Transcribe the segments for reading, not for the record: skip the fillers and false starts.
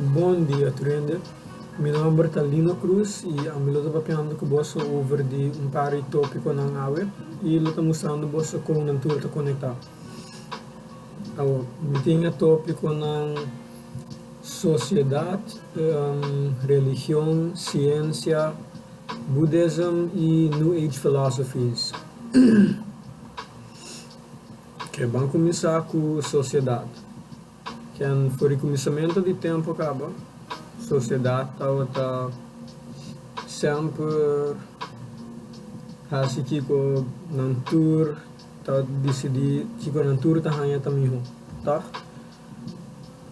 Bom dia, Trende. Meu nome é Lino Cruz e a minha luta papiando com você over de par de tópico na AWE e luta mostrando você como não tudo conectar. Eu tenho tópico na sociedade, religião, ciência, budismo e New Age philosophies. Que vamos começar com sociedade. Que foi o começamento de tempo acaba. Sociedade está sempre hasi kico nantur ta decidi kico nantur ta hanya tamiho tá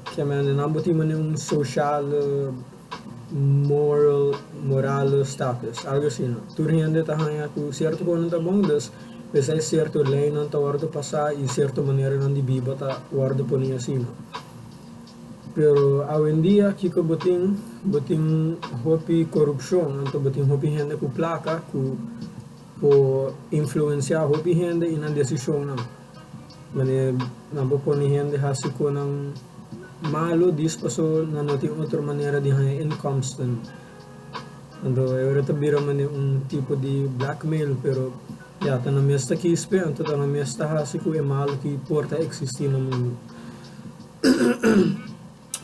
que man na boti man social moral status algo assim tur hende ta hanya ku certo quando tá bom das pesa certo lei não tá hora de passar e certa maneira não de biba tá hora de pôr assim pero hoje em dia kico botin hopi corrupção então botin hopi hende ku placa ku po influenciar hopi hende ina decisão não mane na boponi hende hasi ko ng malo dispaso na noting outra maneira de hanya inconstant ando eu tabira mane tipo de blackmail pero ya ta na mesta kispe anto ta na mesta hasi ko e malo que porta existir no mundo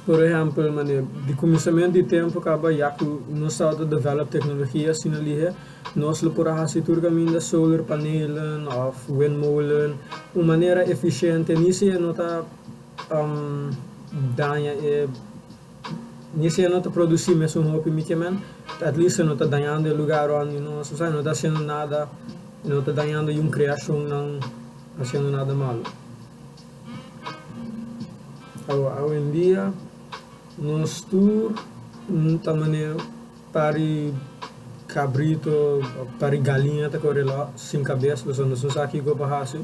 por exemplo mane de começamento de tempo acaba já que no estado de develop tecnologia sinalihe nós lo por hasi tur caminho solar panelen of windmolen uma maneira eficiente nisso é nota danha e nisso é nota produzir mesmo um hopi mikeman at least nota danhando o lugar onde não só não está sendo nada não está danhando criação não fazendo nada mal hoje em dia nós tur também pari cabrito, pari galinha tá correndo lá, sem cabeça, nós não sabemos aqui como bahasa.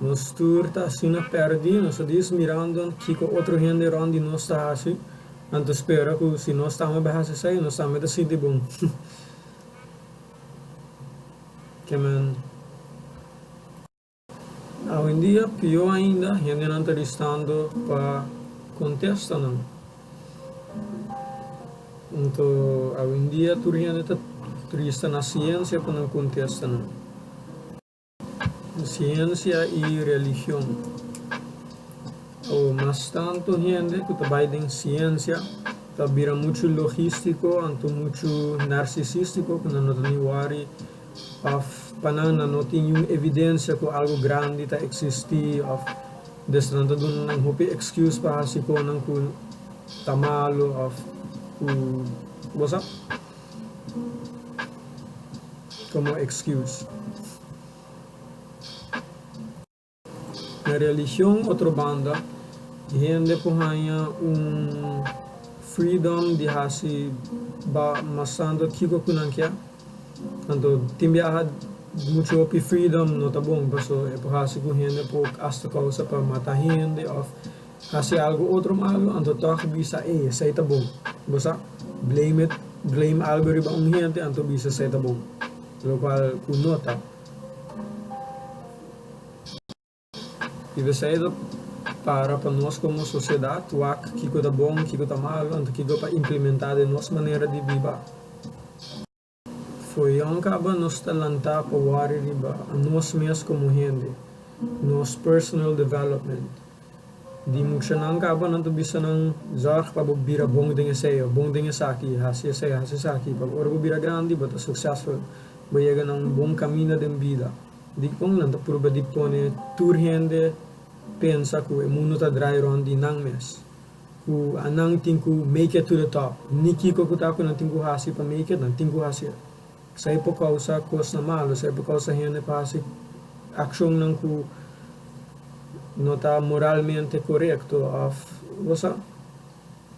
Nós tur tá assim na perdi, nós diz mirando que com outro gente onde nós tá assim, anto espera que se nós estamos bahasa sai, nós estamos da sinti bom. Que man, hoje em dia pior ainda, gente não está listando para contestar não. Então, hoje em dia, tudo está triste na ciência para não contestar. Ciência e religião. Mas tanto gente que trabalha em ciência, está vira muito logístico, anto muito narcisístico, que não tem wari, para não tem evidência que algo grande está existir, desde não tem excuse para assim que não está malo, bosa como excuse. Na religião, outra banda, gente puhanya freedom de hasi masando kiko kunangkya. Então, biaha muito opi freedom no tá bom, paso é por hasi ku gente por hasta causa para matar gente of hasi algo outro malo, então toque bisa sai tá bom. Bosa blame algo riba gente, anto bisa sai tá bom. Lo qual ku nota. E você para nós como sociedade, o que está bom, o que está mal, o que está implementado em nossa maneira de viver. Foi acaba nos talentar para o ar a nós mesmos como gente, nosso personal development. Di mucha nang acaba não bisa nang zar para bira bom dengan saki, hasi saki, para orgo bira grande, bata successful, bayega nang bom caminho de vida. Di kong lang prova di pone tur gente pensa que o mundo tá dry around di nang mes. Ku anang tinku make it to the top. Niki ko kuta ko nang tinku hasi pa make it nang tinku hasi. Sai po causa kos na malo, sai po causa gente pa hasi action nang ku nota moralmente correto of você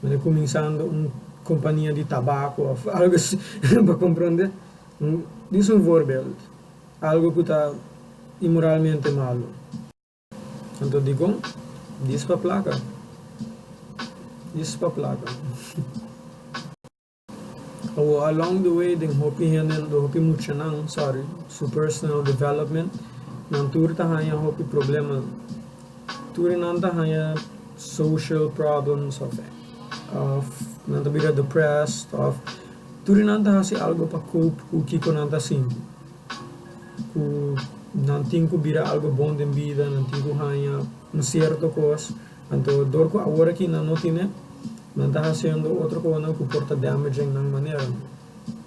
mas começando companhia de tabaco of algo assim para compreender isso voorbeeld algo que está imoralmente malo então digo diz para placa ou along the way den hopi henden do hopi mucho nang sorry su personal development nang tur ta hanya hopi problema turin anta hanya social problems of of nanta bira depressed of turi nanta hasi algo pa cope ku kiko nanta sinti ku nanting ku bira algo bom den vida nanting ku hanya un cierto cos anto dor ko agora ki na notine nanta haciendo outro ko na ku porta damaging nang manera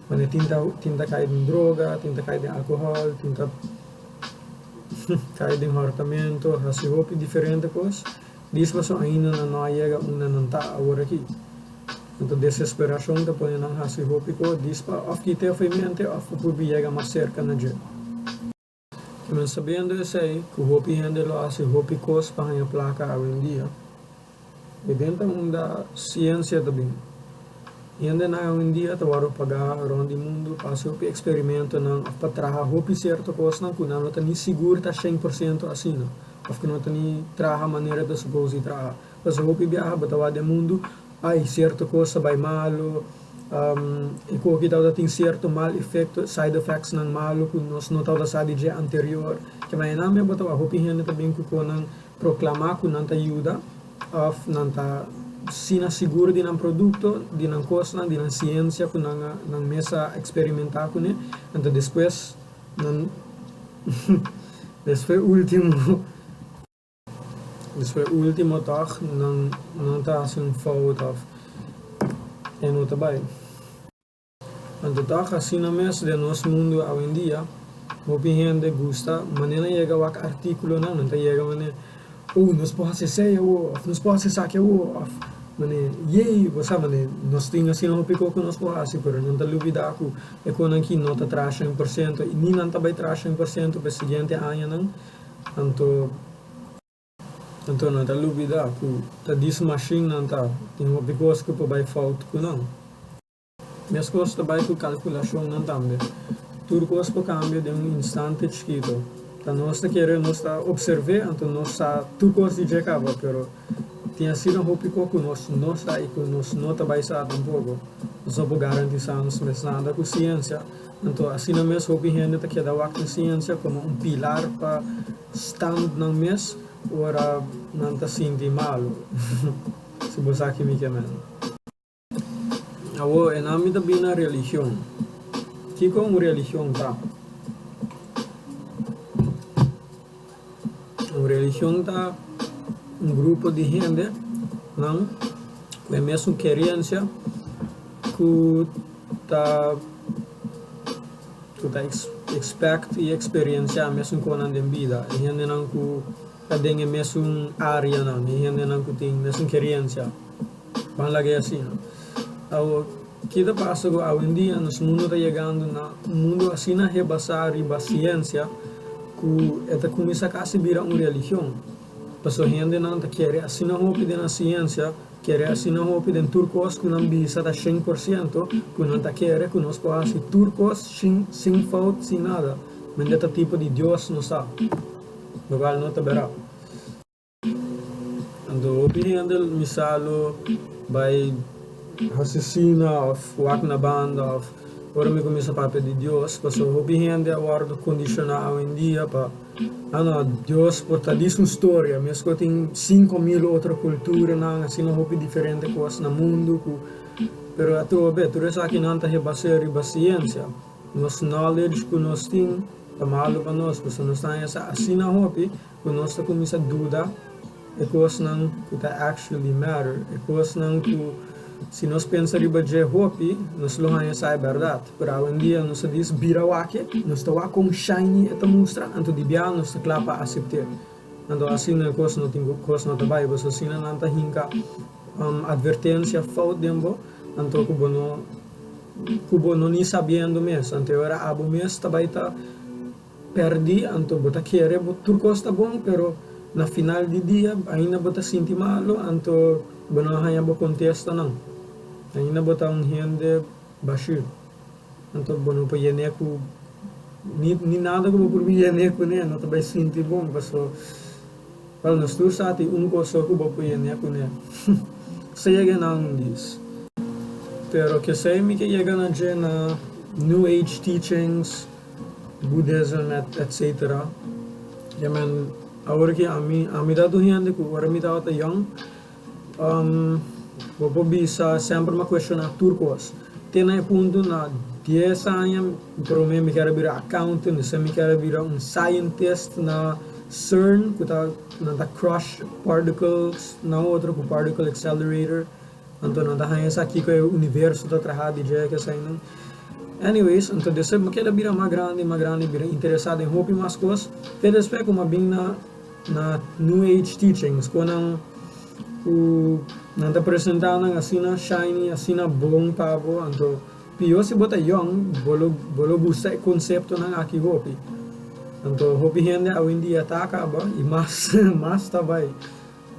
mane tinta cair em droga tinta cair em alcohol tinta cair em hortamento hasi hopi diferente cos dis paso ainda na não chega una nanta agora aqui então desesperação da põe nang hasi hopi ko dis pa of kita foi mente of por chega mais cerca na je mas sabendo isso aí que o hopi ainda lo hasi hopi cos pa hanya placa hoje em dia e dentro da ciência também ainda na hoje em dia tawaro pagar around o mundo passo hopi experimento nang patraha hopi certo cos nang kuna não tá ni seguro tá 100% assim não of que não tá ni traha maneira de supose traha passo hopi biaha batawa de mundo ai certo coisa vai malo e ko kita tem certo mal efeito side effects ng malo kung nós não tava sa dia anterior que vai na me botawa hopi hene também ko nang proclamar kung nanta ajuda of nanta sina seguro di ng produkto di ng coisa di ng ciência kung nang mesa experimentar kun ne então depois nan después último tag não tá assim fout of e não tá bem então tá assim na mesa de nosso mundo hoje em dia hopi gente gusta maneira chega o artículo não tá chega maneira nós pode ser o nós pode ser saque o maneira você maneira nós tem assim hopi ko nós pode assim pero não tá lubida aku e quando aqui não tá traz 100% e nem não tá vai traz 100% para seguinte ano não então não tá lubida aku tá dis machine não tá tem hopi ko que po vai fault ko não minhas coisas vai com calculação não também tudo coisa po cambio de instante chiquito tá nós tá querendo nós tá observar então nós tá tudo coisa de acaba pero tinha sido hopi ko nós tá aí nós não tá vai sa tampouco nós não pode garantir mas nada com ciência então assim na mes hopi gente tá queda waktu ciência como pilar para stand na mes ora não tá sinti malo se você aqui me quer awo enami da bina religião que como religião tá a religião tá grupo de gente não é mesmo querência que tá expect e experiência mesmo com a vida e gente não que tem mesmo área não e gente não que tem mesmo querência vamos lá que assim ao kita passa go hoje em dia nos mundo tá chegando na mundo assim na rebasar a ciência que eta começa a se virar uma religião pessoa gente não tá querer assim na hope na ciência querer assim na hope den turcos que não bisa tá 100% que não tá querer que nós possa turcos sem falta sem nada mas detta tipo de Deus não sabe local não tá verá ando opinião del misalo vai assassina of wak na banda of ora me começa a papel de Deus passo hopi gente agora condicionar hoje em dia para Deus porta disso uma história mesmo que tem 5.000 outra cultura não assim não hopi diferente coisas no mundo pero ato be tu resa aqui não tá rebasar a ciência nos knowledge que nós tem tá malo para nós porque nós tá essa assim não hopi que nós tá começa a dúvida e coisas não que tá actually matter e coisas não que se nós pensarmos de hopi, nós não vamos saber a verdade. Por hoje em dia, nós diz birawake, nós estamos com shiny esta mostra, então de biaha nós estamos para aceitar. Então assim não é coisa não tem coisa não trabalha, mas assim não anda hinca advertência falta tempo, então kubo não nem sabendo mesmo, então era abo mesmo também tá perdi, então bota querer, tudo coisa bom, pero na final de dia ainda bota sentir malo, então bono hanya bo contesta não ainda botar gente baixo então bono pa yeneku ni nada como por yeneku né não também sentir bom passo para nós tu sati coisa que bo pa yeneku né chega não diz pero que sei me que chega na New Age teachings Buddhism etc agora que a mim dá do gente que agora me dá young bopo bisa sempre ma questionar turcos. Tena punto na 10 anos, prome me quero virar accountant, se me quero virar scientist na CERN, que tá na crush particles, na outra com particle accelerator, então na hanya sa aqui que o universo tá trahado de que sai não. Anyways, então desse me quero virar mais grande, virar interessado em hobby mais coisas. Pero depois como bem na New Age teachings, quando o nanta apresentando assim na shiny, assim na bom pavo, então pio se bota young, bolo gusta konsepto ng aki hopi. Então hopi hende a hindi ataka ba e mas tabay.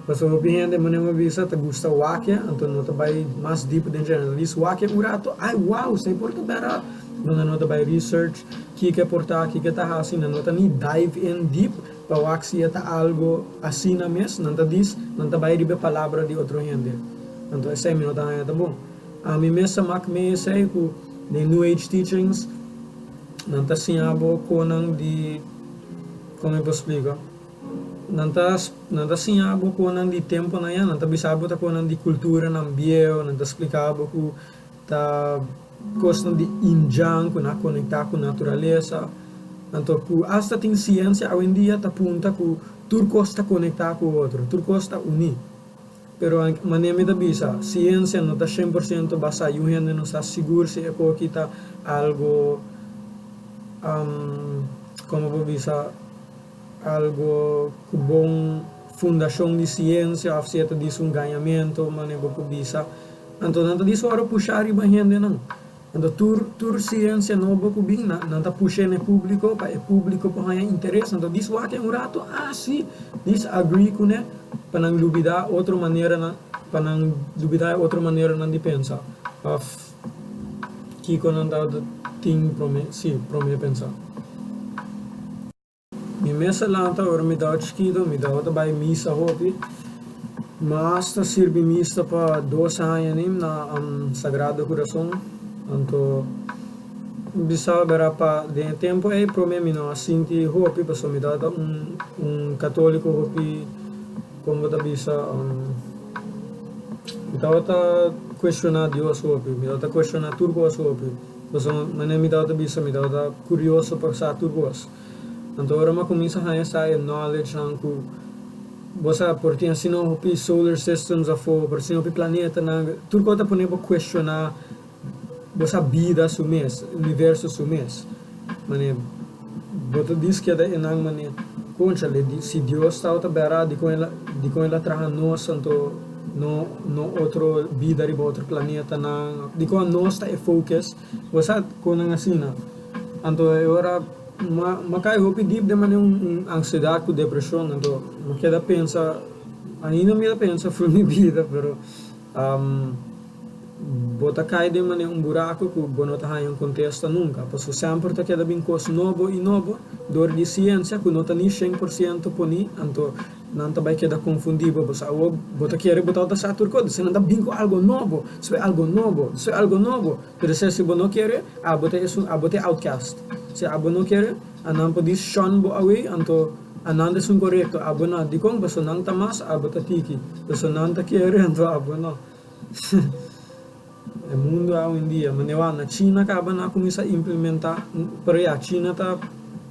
Paso hopi hende manema bisa ta gusta wake, então no tabay mas deep den general. This wake urato, ai wow, sei porta bera. Não no tabay research, kika porta, kika ta hasi, não ni dive in deep. Pawaksi ata algo assim na mes, nanta dis, nanta bay ribe palavra de outro gente. Então essa é minha nota tá bom. A mim mesma mak me sei que the New Age teachings nanta sinabo konang di como eu posso explicar? Nanta sinabo konang di tempo na yan, nanta bisabo ta konang di kultura ng bieo, nanta explicabo ku ta kostan di injang ku na konekta ku naturaleza. Então, hasta tem ciência hoje em dia tá apunta que turco está conectado com o outro, turco está unido. Pero maneira da bisa, ciência não está 100% basta e o gente não está seguro se é que está algo como vou bisa algo com bom fundação de ciência, ou se é disso ganhamento, maneira vou bisa. Então, não disso ora puxar e gente não. Então, tur ciência nova que bem não tá puxando o público para o público para ganhar interesse. Então, disso aqui é rato, sim, disagree com né, para não duvidar outra maneira não de pensar. Kiko não dá ting prome, sim, prome pensar. Mi mesa lanta ora mi dá chiquito, mi dá outra vai missa hopi. Mas tá sirve missa para 2 anos na Sagrado Coração. Então, bisa berapa de tempo prome mino sinti hopi paso mi dada católico hopi como ta bisa mi dada questionar Dios hopi mi dada questionar turcos hopi paso mane mi dada bisa mi dada curioso para sa turcos. Então ora ma comienza a essa knowledge anku bosa portinha sino hopi solar systems afo por sino hopi planeta na turco ta ponebo questionar bosa vida sumes, universo sumes. Mane, bota diz que é enang mane, concha le se Deus está outra bera de com ela traga nós santo no outro vida riba outro planeta na de com nós está é focus, bosa com nang asina. Anto ora makai hopi deep de mane ansiedade com depressão, anto makeda pensa, ainda me pensa for minha vida, pero bota cai de maneira buraco que bono tá em contexto nunca, porque sempre tá queda bem coisa novo e novo, dor de ciência que não tá nem 100% poni, então não tá vai queda confundido, porque o bota querer botar outra saturco, se não tá bem com algo novo, se é algo novo, pero se bono querer, bota outcast, se bono querer, não pode shun bo away, então ananda sun correcto, abona di kong baso nang tamas, bota tiki, baso nang ta querer, então abono. O mundo hoje em dia, maneira na China acaba na começar a implementar, para a China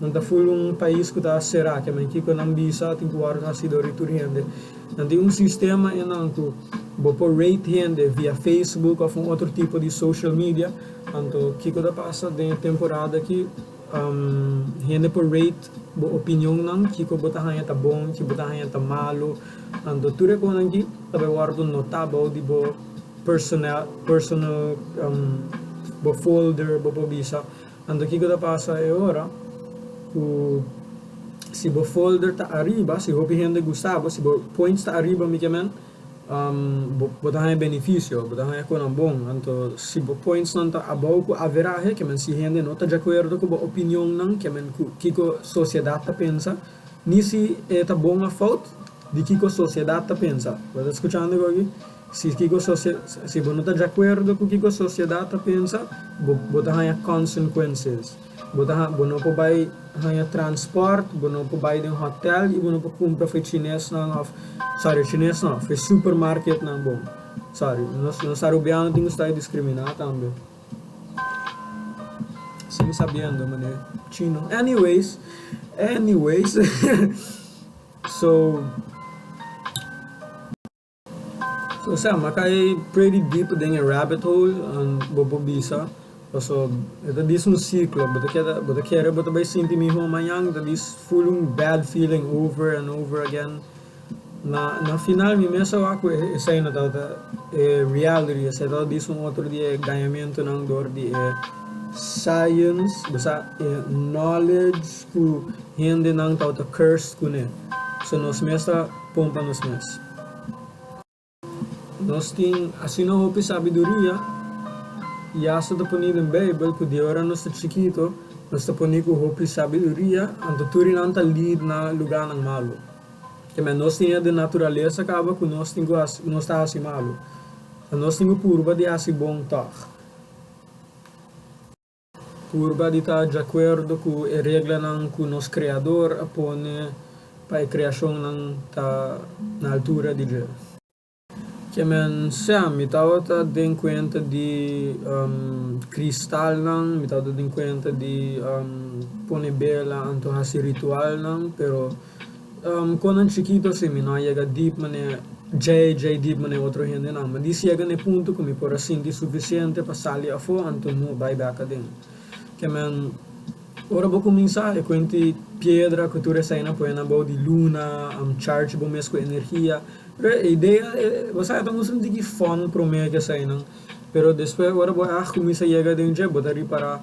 não tá full país que tá será que mas que não bisa tem que guardar assim do retorno. Não tem sistema em que por rate gente via Facebook ou outro tipo de social media, então que da passa de temporada que gente por rate opinião não que bota hanya tá bom, que bota hanya tá malo, então tudo com aqui tá guardando notável de personal bo folder bo bisa ando que da passa é hora se bo folder tá arriba se hopi gente gustavo se bo points tá arriba me kemen bo tá benefício bo tá com bom então se bo points não tá above ko average que men se gente não tá de acordo com bo opinião não que men que sociedade tá pensa ni se tá bom a fault de que sociedade tá pensa você escutando aqui se você não está de acordo com o que a sociedade pensa, você tem consequências. Você não pode ter transporte, você não pode ir em hotel e você não pode comprar chinês não, foi supermarket não bom. Sorry, nós arubiano temos que discriminar também. Sim, sabendo, mano. Chino. Anyways. so sa makai pretty deep in a rabbit hole ang bobo bisa. So ito dis un ciclo, but kaya bay sinti mi ho mayang that is full bad feeling over and over again. Na final mi mesa ako isay na tawta reality sa tawta dis un outro di ganhamento ng dor di science basta knowledge ku hindi nang tawta curse cune. So nos mesa pompa nos mes. Nós tem assim não hopi sabedoria e essa da poni no Bible que de hora nós chiquito nós ta poni ko hopi sabedoria anto turin anta lead na lugar ng malo que mas nós tinha de natureza acaba que nós tingo nós tá assim malo nós tingo purba de assim bom tar purba de tá de acordo com a regra ng que nos criador apone para a criação ng ta na altura de Deus. Que men mi tawata din kwenta di kristal nang, mi tawata din kwenta di ponebela anto hasi ritual nang, pero konan chiquito si mi nayaga deep mane J deep mane otro hindi nang, ma di siyaga ne punto kung mi pora sinti suficiente pa sali afo anto no bay baka din. Que men ora bo cominciar e quenti piedra que tu resaina poena bo di luna charge bo mes ko energia. Pero a ideia é, você está usando de que fone prome que sai não, pero depois agora vou começar a chegar de dia, botar para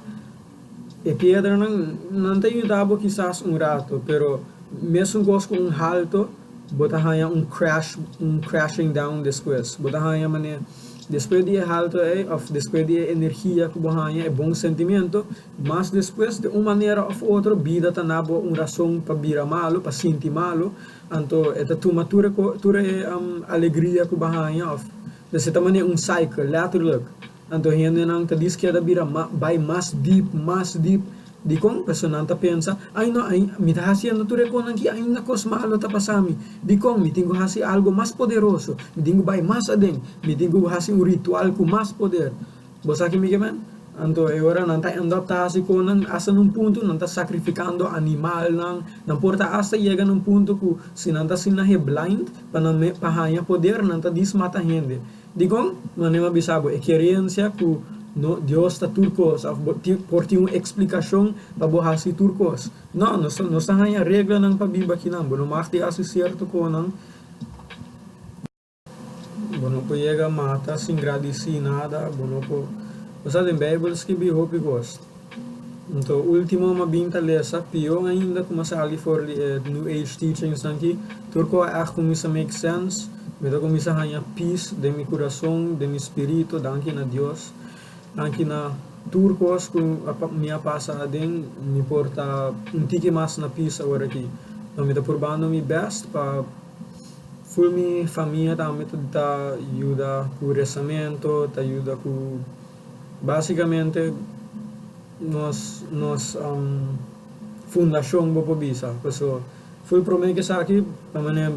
e pedra não tem dado quizás rato, pero mesmo com halto, botar hanya crashing down depois, botar hanya mane depois de halto depois de energia que bohanya é bom sentimento, mas depois de uma maneira ou outra vida tá nabo razão para vira malo, para sentir malo. Anto eta tuma ture alegria ku bahaya of desse tamanho cycle letterlijk anto hindi nang tadis kaya bira by mas deep di kong personanta pensa ay no ay mitahasi ang ture ko nang ki ay nakos malo tapasami di kong mitingo hasi algo mas poderoso mitingo by mas adeng mitingo hasi un ritual ku mas poder bosa ki migeman anto ora nanta andap hasi ko nang asa nung punto nanta sacrificando animal nang porta asa yega nung punto ku sinanta sinahe blind paname pahanya poder nanta dis mata hindi digong manema bisabo experiência ku no Dios ta turcos por ti uma explicação para hasi turcos no hanya regla ng pabiba kinambo no makti aso certo ko nang bono po yega mata sin gradisi nada bono po basta din Bible que bi hopi gost. Então, último mabinta lesa, pior ainda como sali for New Age teachings aqui, turco echt começa make sense, meta começa a ganhar peace de mi coração, de mi espírito, danke na Deus, danke na turcos com minha passada din, me porta tiki mas na peace agora aqui. Então, meta purbando mi best pa full mi família também tá ajuda com rezamento, tá ajuda com basicamente nós fundação bopo bisa so full prome que sa aqui pamane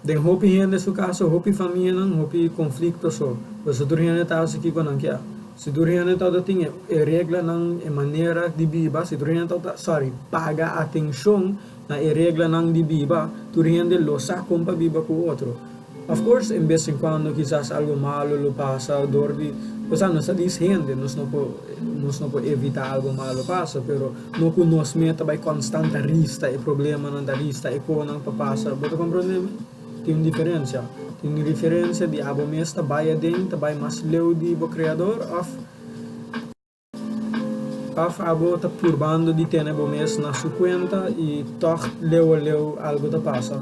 den hopi hende su caso hopi família não hopi conflito so durante tá aqui com não que se durante tá tinha regra não é maneira de biba se durante tá paga atenção na regra não de biba durante losa compa biba com outro. Of course, em vez em quando quizás algo malo lo pasa, dordi, basta nós dizendo, nós não po evitar algo malo passa, pero no que nós meta by constante rista e problema não da rista e ko nang papasa, boto compreende? Tem uma diferença de abo mes tabay din, tabay mas leu di bo creador of abo ta purbando di tenebo mes na su cuenta e toch leu algo ta passa.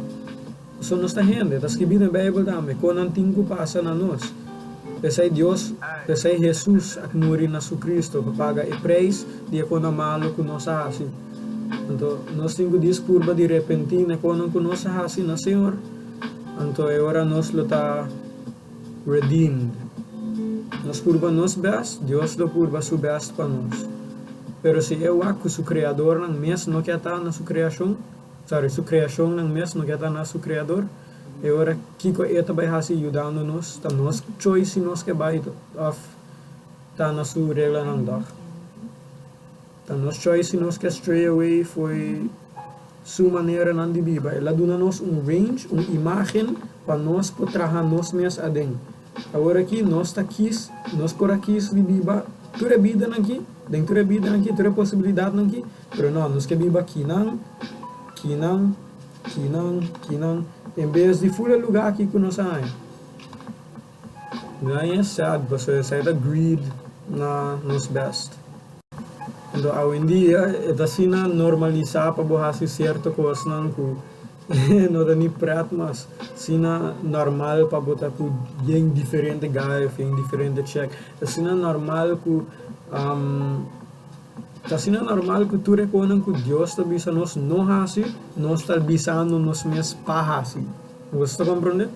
So nos ta gente, tas que vida Bible também, quando antigo passa na nós. Pesai Deus, pesai Jesus at muri na su Cristo, papaga e praise, dia quando malo com nossa hasi. Então, nós temos discurba de repentina quando com nossa hasi na Senhor. Então, agora nós lo ta redeemed. Nós curva nos best, Deus lo curva su best para nós. Pero se eu ako su Criador ng mes no kaya ta na su criação, su criação ng mes no kaya ta na su Criador, E ora kiko eta by hasi ayudando nos, ta nos choice nos que vai of ta na su regla ng dag. Ta nos choice nos que stray away foi su maneira nan di biba. Ela duna nos range, imagem para nos po trabalhar nos mes adem. Agora aqui nós tá quis, nós por aqui di biba, tura vida nanki, den tura vida nanki, tura possibilidade nanki, pero não, nos que biba kinang, em vez de full lugar aqui que nós ai. Ganha sad, você sai da greed na nos best. Então, hoje em dia, é assim normalizar para você certa coisa não que não dá nem prato, mas sina normal para botar que em diferente guy, em diferente check. Assim normal que assim normal que tu reconheces que Deus está bisa nos não hasi, nós está bisando nos mes pa hasi. Você está compreendendo?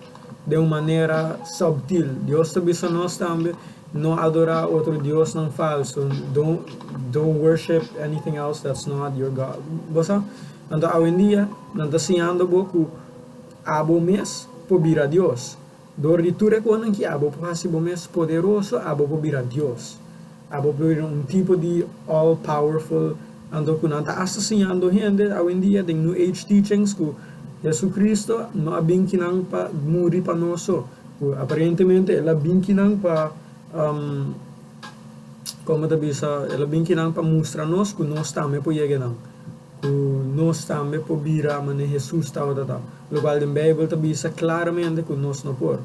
De uma maneira subtil. Deus está bisa nós também. Não adorar outro Deus não falso. Don't worship anything else that's not your God. Basta, então hoje em dia, não está sendo boco abo mes po bira Deus. Dor tu reconheces que abo po hasi bo mes poderoso, abo po bira Deus. Abo po tipo de all powerful. Ando ko nanta asasinando gente hoje em dia den New Age teachings ko Jesus Cristo no abing kinang pa muri pa noso. Aparentemente ela bing kinang pa como ta bisa ela bing kinang pa mustra nos ku nos tame po yegando. Ku nos tame po bira mane Jesus tao ta. Lo qual den Bible ta bisa claramente ku nos no por.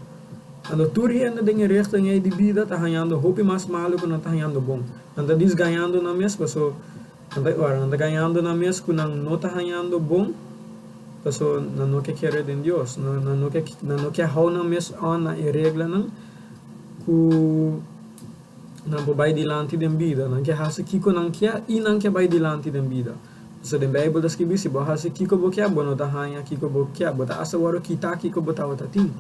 Ando turiendo den richting de vida ta ganhando hopi mas malo ku não ta ganhando bom. Anda dis ganhando na mes paso anda ganhando na mes ku nang no ta ganhando bom. Paso não quer querer de Deus, não quer hau na mes on na regla nang ku nang po bay dilante den vida, nang quer hasi kiko nang quer e nang quer bay dilante den vida. So den Bible das que bisi bo hasi kiko bo quer bono ta hanya kiko bo quer bota asa waro kita kiko bota wata tin.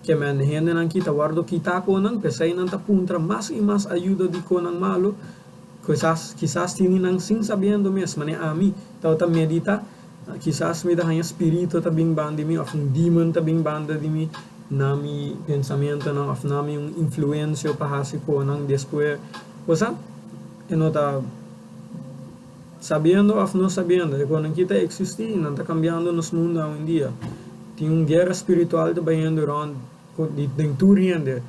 Que man hende nang kita wardo kita ko nang pesay nang tapuntra mas e mas ayuda di ko nang malo. Quizás tini nang sing sabiendo mes mane ami tao ta medita. Quizás me dá espírito tabing banda mi, of um demon tabing banda de mi, nami pensamento não, of nami influência para hasi ko nang después, cosa, e não tá sabendo of não sabendo, e quando kita existir, não tá cambiando nos mundo hoje em dia, tem guerra espiritual também indo around, de turriende,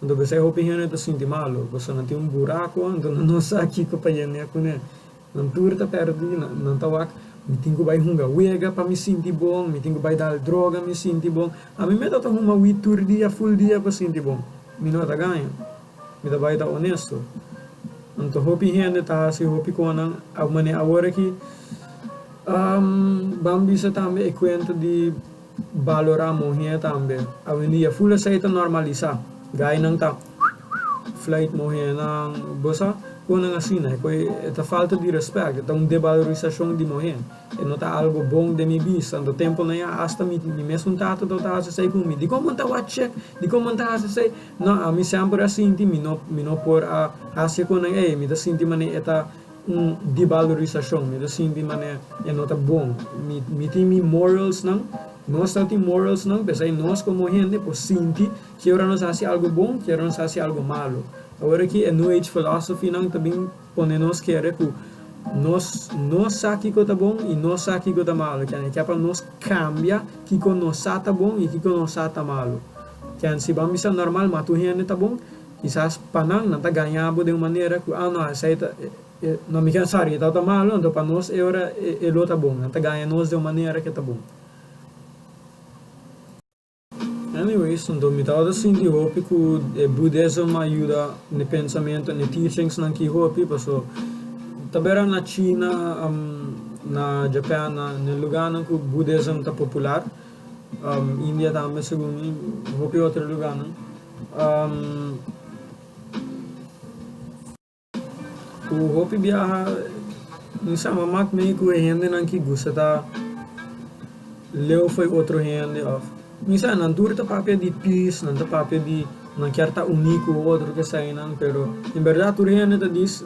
então você hope hene tá sinti malo, você não tem buraco, então não sabe que ko pa yene ko ne, não tur tá perdi, não tá wak. Me tenho que vai hunga wega para me sentir bom, me tenho que vai dar droga me sentir bom. A mim me dá uma witur dia full dia para sentir bom. Me não tá ganho. Me dá vai dar honesto. Então hopi hende tá se hopi ko nang a mane agora que bambisa também é conta de valorar morrer também. A dia full aceita normalizar. Gai nang tá flight morrer nang bosa kung nang asina, ita falta de respeito, ita devalorização de morrer. E não tá algo bom de mi bisa, no tempo na ya, hasta mi mesmo tato do tá se com mi. Di como tá watch, di como tá se não, a mi sempre assim, mi no por a hasi ko nang mi da sinti mane ita devalorização, mi da sinti mane e não tá bom. Mi tem morals nang nós temos morals não, pensei nós como gente, por sinti que ora nos hace algo bom, que ora nos hace algo malo. Agora que é New Age Philosophy não também põe nos querer que nós sabe que tá bom e nós sabe que tá malo, que é para nós cambia que nós tá bom e que nós tá malo. Que se vamos ser normal, mas tu gente tá bom, quizás panang não tá ganhando de uma maneira que não aceita, não me quer saber, tá malo, então para nós é hora tá bom, não tá ganhando nós de uma maneira que tá bom. Anyways, então me tava assim de hope que o budismo ajuda no pensamento, no teachings ng kihopi, paso tabera na China, na Japan, no lugar ng o budismo tá popular, India também segundo, hopi outro lugar, o hopi biaha, nisa mamak meio que o rende ng que gusta tá, leu foi outro rende of minsan nandur ta papel di peace, nanta papel di não quer estar único outro que sai não, pero em verdade tu reina ta dis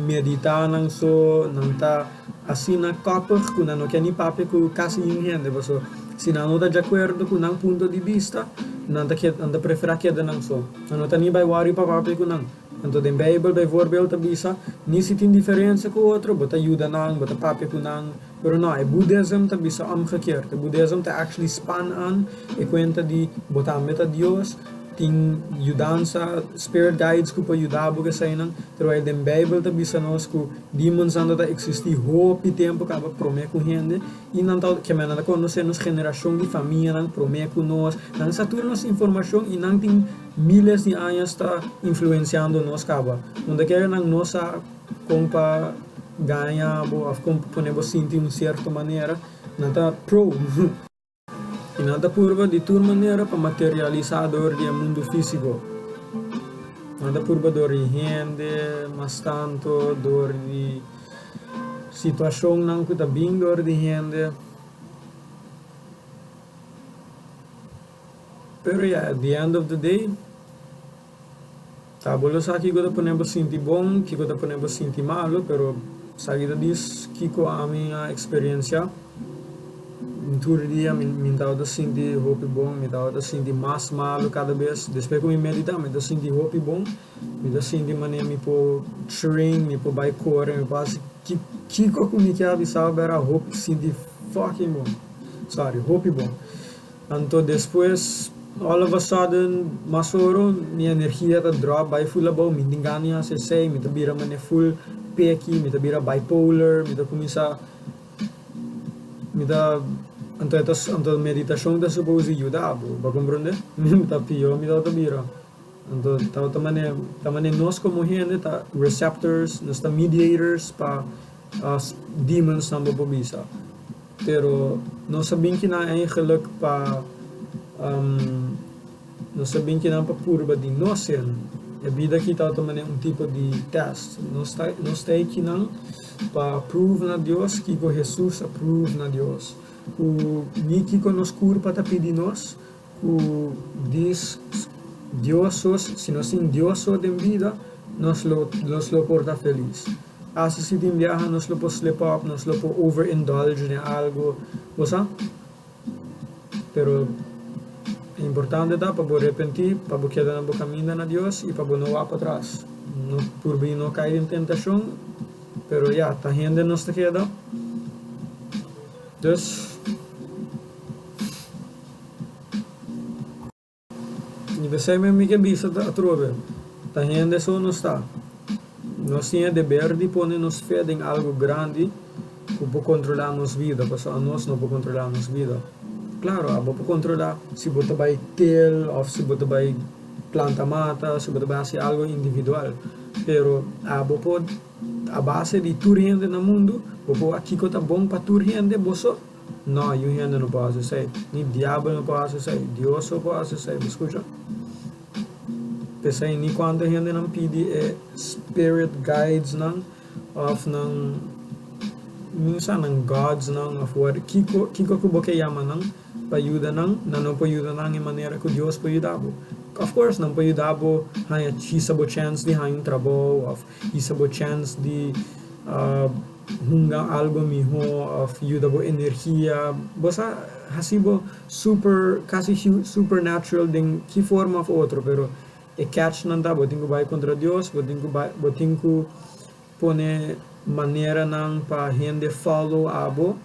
meditar não só não tá assim na copa que não quer nem papel que casi em rende, paso se não está de acordo com um ponto de vista, não está prefere que não só. Não está nem vai worry para papel com não. Então, em Bible, vai voorbeeld bisa, nem se tem diferença com o outro, bota ajuda não, bota papel com não. Pero não, é Buddhism tá bisa omgekeerd. O Buddhism tá actually span aan, e conta de botar meta Deus, tem ajudança, spirit guides que para ajudar porque sai não. Terwijl em Bible tá bisa nós que demons anda tá existir hope tempo que aba prome com gente e não tá que mena conhecer nos geração de família não prome com nós, não saturnos informação e não tem miles de anos tá influenciando nós caba. Onde quer não nossa compa ganha ou podemos sentir de certa maneira, não tá pro. E nada purva de tal maneira para materializar dor do mundo físico. Nada purva dor de gente, mas tanto dor de situação não que tá bem dor de gente. Pero yeah, at the end of the day, tá bolo sa kiko da podemos sentir bom, kiko da podemos sentir malo, pero sa kita dis kiko a minha experiência. Todo dia me estava sentir hope bom, me estava sentir mais malo cada vez. Depois que me meditar, me estava sentir hope bom, me estava sentir maneira me pôr train, me pôr by core, me passa que me quer avisar era hope sentir fucking bom, sorry, hope bom. Então depois, all of a sudden, masoro minha energia tá drop, by full bom, me engano a se sei, me tá vira maneira full pecky, me tá vira bipolar, me tá começar, me tá Então, meditação está suposto ajudar, para compreender? Está pior, me dá outra bira. Então, também nós como gente, tá receptors, nós tá mediators para as demons também para bisa. Pero, nós sabemos que não é eigenlijk para, nós sabemos que não é para curva de nós, a vida aqui está também tipo de teste. Nós está aqui não para prove na Deus, que Jesus aprove na Deus. O Niki nos curva para pedir nós, o diz Deus, se nós tem Deus de vida, nós lo porta feliz. Assim se tem biaha, nós lo podemos slip up, nós lo podemos overindulge em algo, você? Pero é importante tá para arrepentir, para quedar no caminho na Deus e para não ir para trás. Não por bem não cair em tentação, pero já tá gente nos te queda. Dus e você mesmo que bisa tá trove. Tá gente só não está. Nós temos dever de pôr nos fé em algo grande para controlar nossa vida, porque nós não podemos controlar nossa vida. Claro, a pode controlar se você vai ter ou se você vai planta mata, se você vai fazer algo individual. Pero a base de tudo gente no mundo, você aqui que tá bom para tudo gente, você não, eu gente não pode fazer, nem diabo não pode fazer, Deus não pode fazer, escuta? Pensei nem quanto gente não pede spirit guides não, of não, minsan ng gods não, of what, kiko ko ba kaya man para ajudar não para ajudar não em maneira que Deus pode ajudar. Of course, não pode ajudar, há hisabo chance de há trabalho, of hisabo chance de hunga algo melhor, of ajudar energia, basta hasibo quase supernatural de que forma of outro, pero e catch não dá, botinho vai contra Deus, botinho pone maneira não para gente follow abo,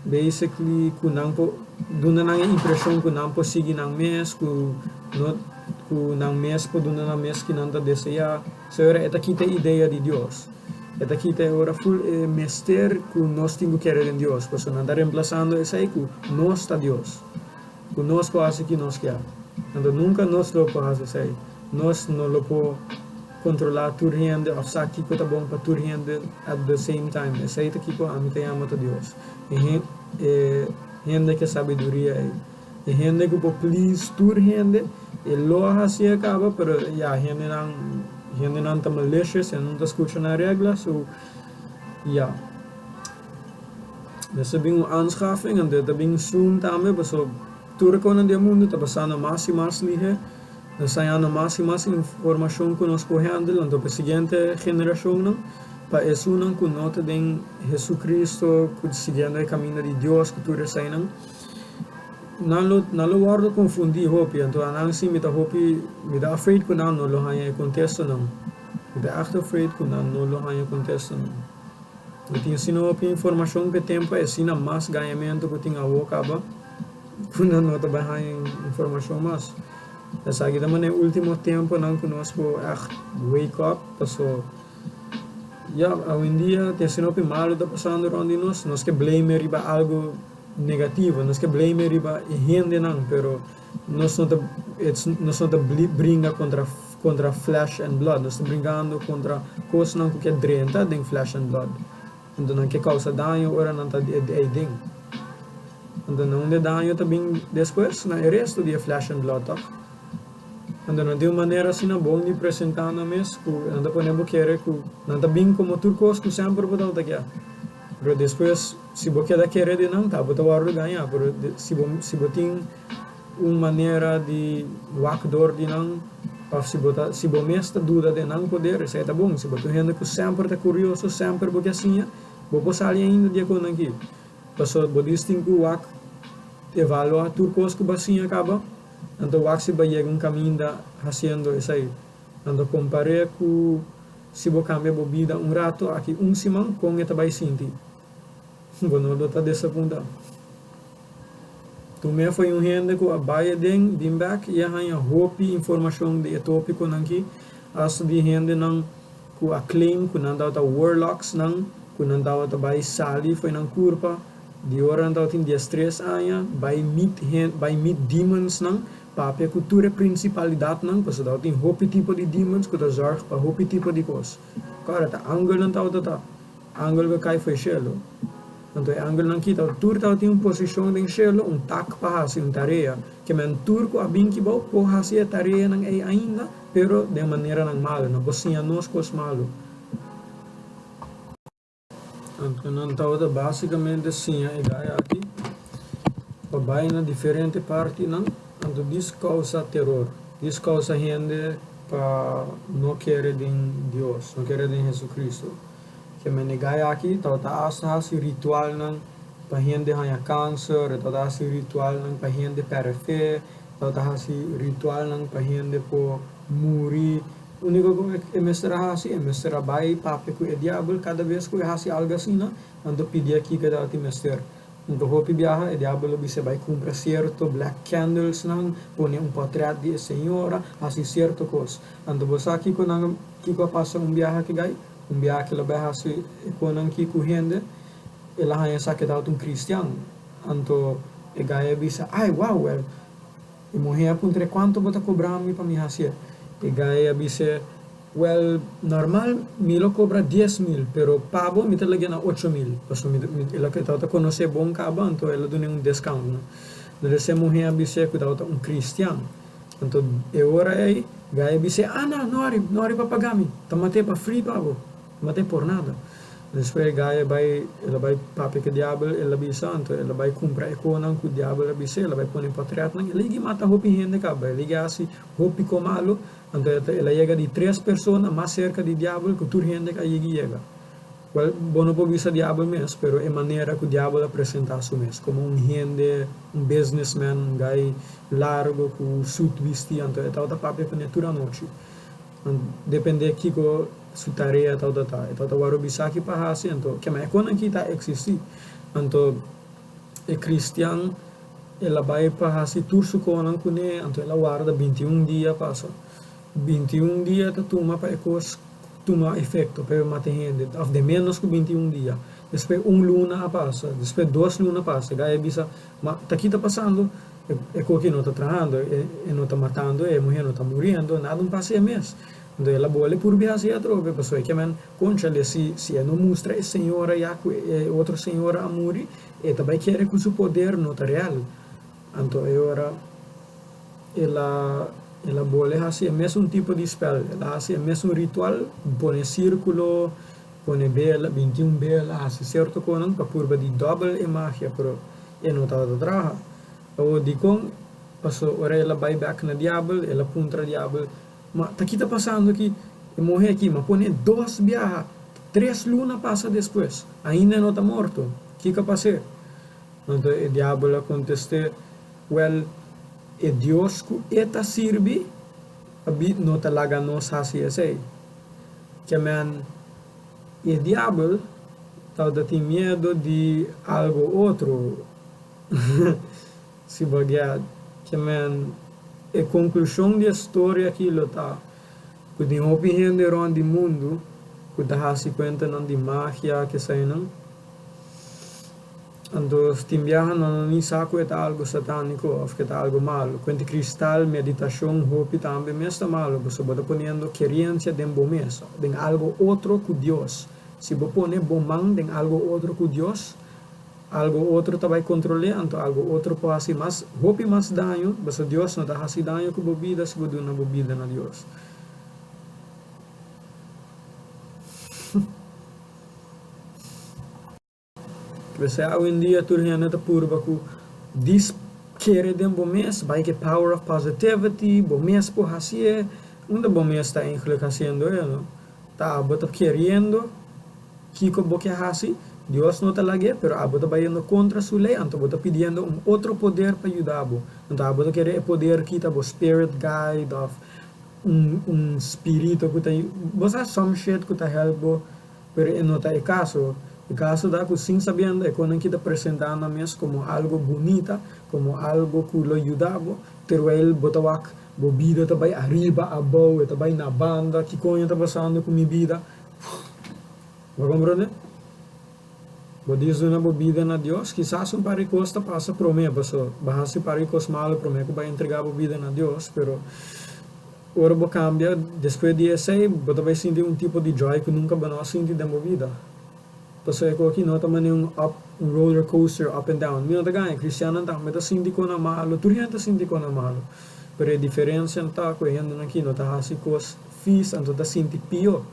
basically ku nang po duna nang impression ku nang po sige nang mes ku nang mes po duna nang mes kinanta deseja, so era eta kita ideia de Deus, eta kita ora full mester ku nós tingo querer em Deus, porque não está reemplazando essa aí ku nós está Deus, ku nós po hace que nós quer, então nunca nós lo po hace sei, nós não lo po controlar tudo gente, of sa kiko tá bom para tudo gente at the same time. Essa aí tá kiko a mim te ama a Deus. E gente que sabedoria e gente que pode please tudo gente e lo hasi acaba, pero ya gente não tá malicious, não tá escutando a regra, so ja. Nessa bem aanschaffing en dat bem zoom também, so tudo que no mundo tá passando mais e mais lihe. Nós temos mais e mais informação que nós podemos handle, então para a seguinte geração, para isso não que nós temos Jesus Cristo, que seguindo o caminho de Deus, que tudo isso nalo wardo confundi hopi, então anangsi mita hopi, mita afraid ko na no lo hanya contesta não. Mita echt afraid ko na no lo hanya contesta não. Eu tinha sino hopi informação que tempo é sina mas ganhamento ko tinha wo kaba. Kuna no ta hanya informação mas. Essa aqui também é o último tempo não conosco echt wake up, paso hoje em dia tem sino hopi malo tá passando onde nós que blame riba algo negativo, nós que blame riba gente não, pero nós não tá brinca contra flesh and blood, nós tá brincando contra coisas não que drenta tem flesh and blood, então não que causa dano ora não tá ding, então não de dano também depois na resto de flesh and blood tá, então não de maneira assim na bom de apresentar na mes, não tá ponendo querer que não tá bem como turcos que sempre botar tá aqui. Pero depois, se você quer querer de não, tá, você vai ganhar. Pero se você tem uma maneira de wakdor de não, se você mesmo dúvida de não poder, isso tá bom. Se você gente que sempre tá curioso, sempre porque assim, você sai ainda de com aqui. Passou, você tem que wak evaluar tudo coisa que você acaba, então wak se vai chegar caminho da fazendo isso aí. Então compare com se você cambia a vida rato aqui semana com esta vai sinti. Bueno, está dessa ponta. Também foi gente que a baia den back e a hope informação de tópico aqui, as de gente não que a claim que não dá warlocks não, que não dá vai sali foi não curva, de hora não tem dia stress aia, vai meet demons não, para cultura principalidade não, porque dá tem hope tipo de demons que dá zorg para hope tipo de coisa. Cara, tá angle não tá angle que cai foi chelo. Então, o ângulo não quita, o turco tem uma posição de enxerlo, tac para hasi, tarefa, que o turco a bem que bom, por hasi a tarefa não é ainda, pero de maneira não malo, não bocinha nós cos malo. Então, basicamente assim, é aqui, vai na diferente parte, não, então, isso causa terror, isso causa gente para não querer de Deus, não querer de Jesus Cristo. Que me negai aqui, tá hasi ritual nang pahende hanya cancer, tá hasi ritual nang pahende perfe, tá hasi ritual nang pahende po muri. Único que mestra hasi, mestra bai pape ku e diablo cada vez que hasi algo assim, não? Ando pedir aqui que dá mestre. Então hopi biaha e diablo bisa vai compra certo black candles nang, pone portrait de senhora, hasi certo cos. Ando bosa aqui ko nang kiko passa biaha que gai biaha que ela hasi konan ki kuhende ela hanya sakit out cristiano anto e gaya bisa wow well e morrer por entre quanto bota cobrar mi para mi hasi e gaya bisa well normal mi lo cobra 10,000 pero pabo mi te lagi na 8,000 paso ela que tá conhecer bom caba anto ela dune um discount no deve ser morrer bisa que tá cristiano anto e ora aí gaya bisa não ari para pagar mi tamate para free pabo mate por nada. Depois ela vai papi que diabo, ela bisa, então ela vai comprar econan que o diabo ela bisa, ela vai pôr em patriarca, ela igi mata hopi gente caba, ela igi assim hopi comalo, então ela chega de 3 pessoas mais cerca de diabo que tur gente que igi chega. Well, bono po bisa diabo mesmo, pero é maneira que o diabo apresenta su mesmo, como gente, businessman, um guy largo com suit vesti, então ela tá papi que netura noite. Depende aqui com su tarefa tal waru bisa ki pahasi anto que mais quando aqui tá existir anto é cristiano ela vai pahasi tursu konan kune anto ela guarda 21 dia passa 21 dia tá tuma para ecos tuma efeito para mate gente of de menos que 21 dia depois luna passa depois 2 luna passa gaya bisa tá aqui tá passando é que não tá trabalhando é não tá matando é morrendo tá morrendo nada não passa mês. Então ela boleh por biasa ya trobe pessoa que men conchale se não mostra a senhora ya outra senhora a muri e também quer que o seu poder não tá real então agora ela boleh fazer mesmo tipo de spell ela faz mesmo ritual põe círculo põe bela 21 bela faz certo conan para curva de double e magia pero e não tá trabalha ou dicom passou ora ela vai back na diabo ela contra diabo. Mas tá aqui tá passando aqui, e morrer aqui, mas põe 2 biaha, 3 luna passa depois, ainda não tá morto, que passei? Então o diabo conteste, well, e Dios ku eta sirvi, abi no talaga nos hasi ese. Que man, e diablo, tal tem medo de algo outro. Se baguear, que man, e conclusão da história aquilo tá, que tem opinião de ron de mundo, que tá hasi conta não de magia que sai não. Então, tem biaha não nem saco é algo satânico, ou que é algo malo. Quando cristal, meditação, hopi também mesmo malo, você bota ponendo querência de bom mesmo, de algo outro que Deus. Se você põe bomang de algo outro que Deus, algo outro tá vai controlar, então algo outro pode fazer mais, hopi mais dano, mas Deus não tá fazendo dano com bebida, se você não bebida na Deus. Você hoje em dia tu ainda tá purba com dis querer de bom mês, vai que power of positivity, bom mês por hacer, onde bom mês está eigenlijk haciendo não? Tá, bota querendo, kico boque hasi, Deus não tá lagi, pero bota vai indo contra sua lei, então bota pedindo outro poder para ajudar bo. Então bota querer poder kita bo spirit guide of espírito que tá, você some shit que tá help bo, pero não tá caso. O caso da que sin sabendo é quando kita apresentando mesmo como algo bonita, como algo que lo ayudava, pero ele botawak bebida também arriba, abaixo, também na banda, que coisa está passando com minha vida. Vai compreender? Vou dizer na bebida na Deus, quizás paricos está passa prome, pessoal. Bahasa paricos malo prome que vai entregar bebida na Deus, pero ora vou cambiar, depois de esse, você vai sentir tipo de joy que nunca vai sentir na bebida. Pasal ko aqui nota man yung roller coaster up and down. Mino tagay Cristiano ta meta sindi ko na malo, turienta sindi ko na malo. Pero a diferença ta ko yendo na kino ta hasi kos fis anto ta sinti pio.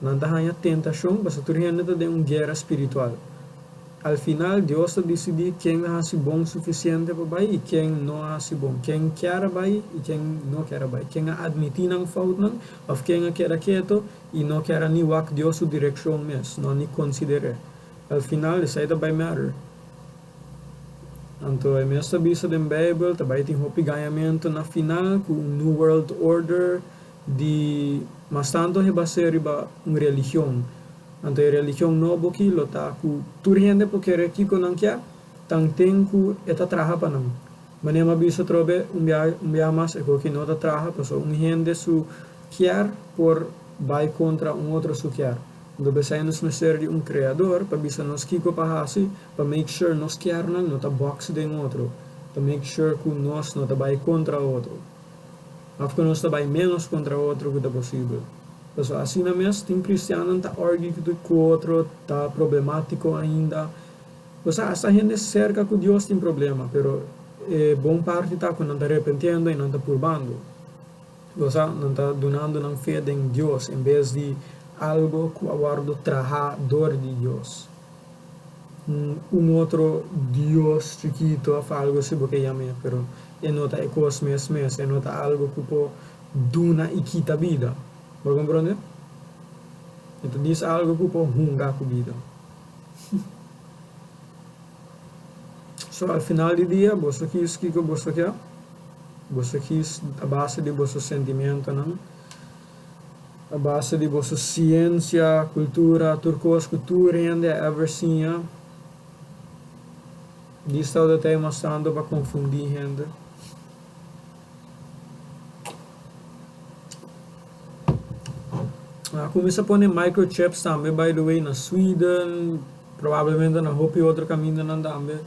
Nanda hanya tentação, basta turienta ta de guerra espiritual. Al final Deus ta decidi quem hasi bom suficiente para bai e quem não hasi bom. Quem quer bai e quem não quer bai. Quem admitir nang fault nang, of quem quer quieto e não quer ni wak Deus su direção mes, não ni considere. Al final, isso aí também matter. Então, é mesmo bisa da Bible, também tem hopigamento na final, com New World Order, de mas tanto é baseado em religião. Então, a religião novo que lo tá, com turhende porque kiko nang kya, tang tem ku eta traha pa nang. Manema bisa trobe um mas é que não tá traha, pessoal, gente su quer por vai contra outro su quer. Então, basta nos ser de criador, para bisa nos kiko pa hasi, para make sure nos quer nang não tá box de outro, para make sure que nós não tá vai contra outro. After nós tá vai menos contra outro que tá possível. So, assim na mesmo, tem cristiano que tá argue com o outro, tá problemático ainda. Você, essa gente cerca com Deus tem problema, pero bom parte tá quando não tá arrependendo e não tá purbando. Você não tá donando não fé em Deus, em vez de algo que aguardo trajador de Deus. Outro Deus chiquito, algo assim que chama, pero não tá ecos mesmo, não tá algo que pode donar e quita vida. Vai compreender? Então, diz algo que pode hungar com vida. So, al final do dia, você quis que você quer? Você quis a base de você sentimento, não? A base de você ciência, cultura, turcos, cultura, ainda ever seen. Diz tal de tema santo para confundir gente. Começa a pôr microchips também, by the way, na Sweden, provavelmente na Hopi outro caminho não também.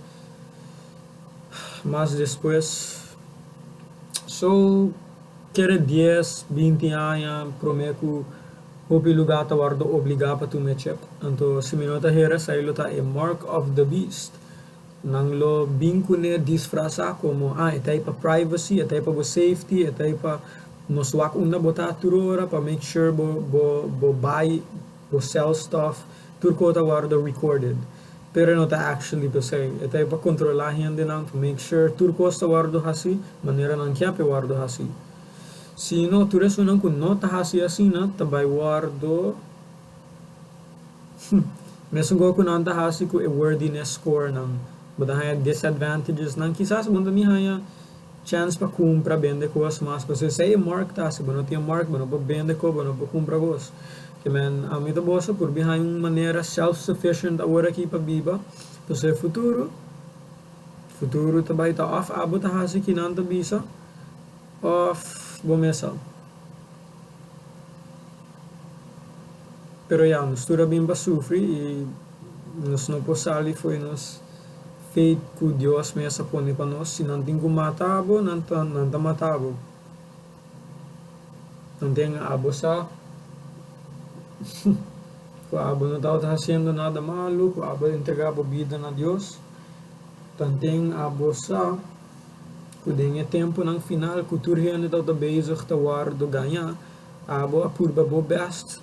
Mas depois, so, quer 10, 20 anos, prome que Hopi lugar tá guardo obrigar para tu me chip. Então, se me nota hera, saílo tá a mark of the beast. Nang lo bincune disfraza como, é para privacy, é para safety, é para nos wak una botar turora para make sure bo buy, bo sell stuff, turco tá guarda recorded. Pero não tá actually to say, ito para controlar gente nang to make sure turco tá guarda hasi, maneira nang kya pe guarda hasi. Se não tures nang kun não tá hasi assim na, tabay guardo. Mesmo go kun anta hasi ko a worthiness score nang Bada haya disadvantages nang quizás banda ni haya chance para comprar vender coisas mas você sei mark tá se não tinha mark não para vender co não para comprar coisas que men a mim tá boa por behind uma maneira self sufficient agora aqui para biba você futuro também tá off abo tá hasi que não tá bisa off bomesa pero ya nos tura bem para sofrer e nos não posali foi nos feito que Deus me essa põe para nós se não tem como matabo não tá matabo não tem abo sa o abo não tá fazendo nada malo o abo entregar a vida na Deus tanteng abo sa kudinha tempo nang final kultur hene tá bezig te do ganha abo a purba bo best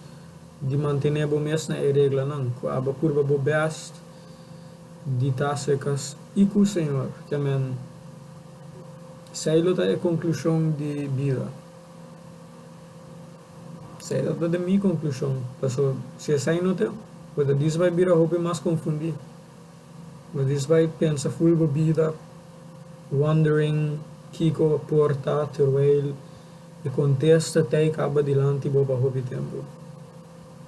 de manter bo mes na regla nang ko abo purba bo best de tasecas e com o Senhor que amen saílo é a conclusão de vida saílo da minha conclusão passou se sai no teu quando diz vai vir a roupa mais confundir quando diz vai pensa full vida wondering kico porta terwijl de contesta te acaba dilante boba roupa tempo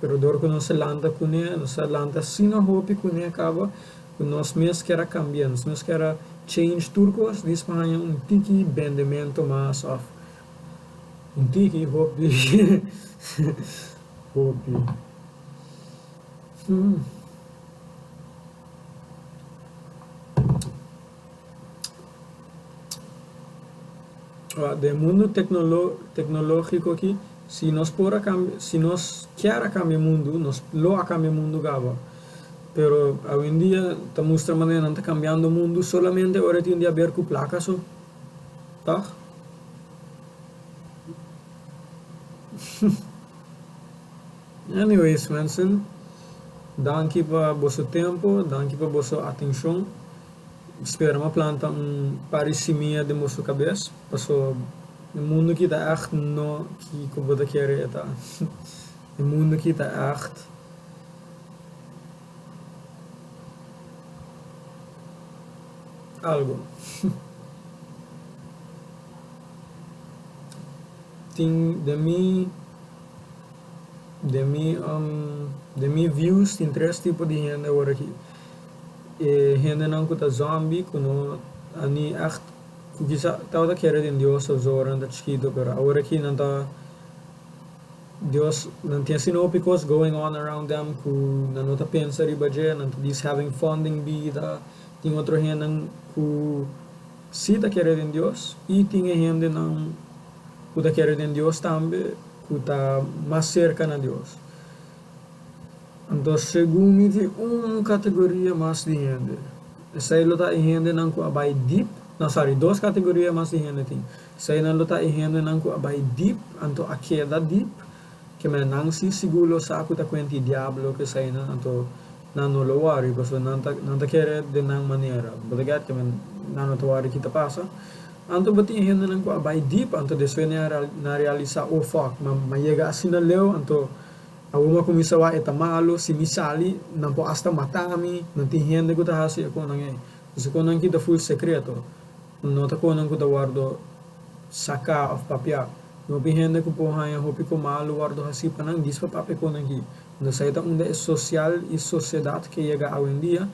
pero dor que não se lanta cune não se lanta sina roupa cune acaba nós mesmos quer cambiar, nós mesmos quer change turcos, diz para tiki bendimento mais of tiki hobby hobby de mundo tecnológico aqui se nós quer cambiar mundo nós lo cambiar mundo gava pero hoy en día está mostrando maneira não está cambiando o mundo solamente ahora tem de haver com placas so tá anyways mensen danke para vosso tempo danke para vossa atenção espero uma planta parecimia de nossa cabeça passou o mundo que está echt no que como da querer tá o mundo que está echt algo tem de mi views tem três tipos de gente agora aqui gente não que tá zombie kuno ani echt kisa tao da querer de Deus os oran da chiquito pero agora aqui não tá Deus não tem sinopicos going on around them ku não tá pensa riba je não tá having funding vida tem outro gente que se está querendo Deus e tem gente não que está querendo Deus também que está mais cerca de Deus então segundo tem uma categoria mais de gente essa aí está gente não que vai deep não sorry duas categorias mais de gente tem essa aí não está gente não que vai deep então a queda deep que me não se seguro sa que está com o diabo que sai não então não lo worry porque não tá querer de nenhuma maneira bagagat que não tá worry kita passa anto bati gente não ko vai deep anto deswe na realizar oh fuck mayega assim na leu anto alguma começa a eta malo se misali não po hasta matami não tem gente que tá hasi ko nangai se ko nang kita full secreto não tá ko nang ko tá guardo saca of papia no gente que po haya hopi ko malo guardo hasi panang dispa pape ko nang ki no saída onde social e sociedade que chega hoje em dia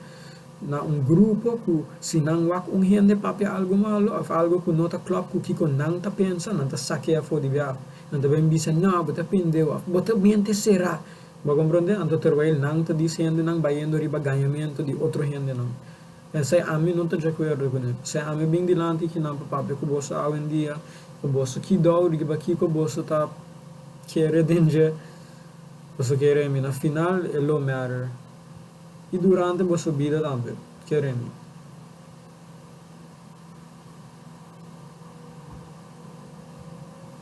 na grupo que se não há gente para algo malo ou algo que não está claro que não está pensando não está saqueia for de viar não está bem dizendo não você pendeu você mente será vai compreender então terwijl não está dizendo não vai indo riba ganhamento de outro gente não essa a mim não está de acordo com isso se a mim bem dilante que não para que você hoje em dia que você que dá o riba que você está querendo você keremi na final é lo matter e durante você vida também keremi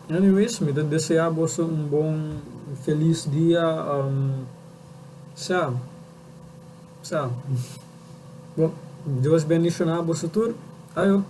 anyways me desejar você bom feliz dia sa bom Deus bendicionar você tudo ayo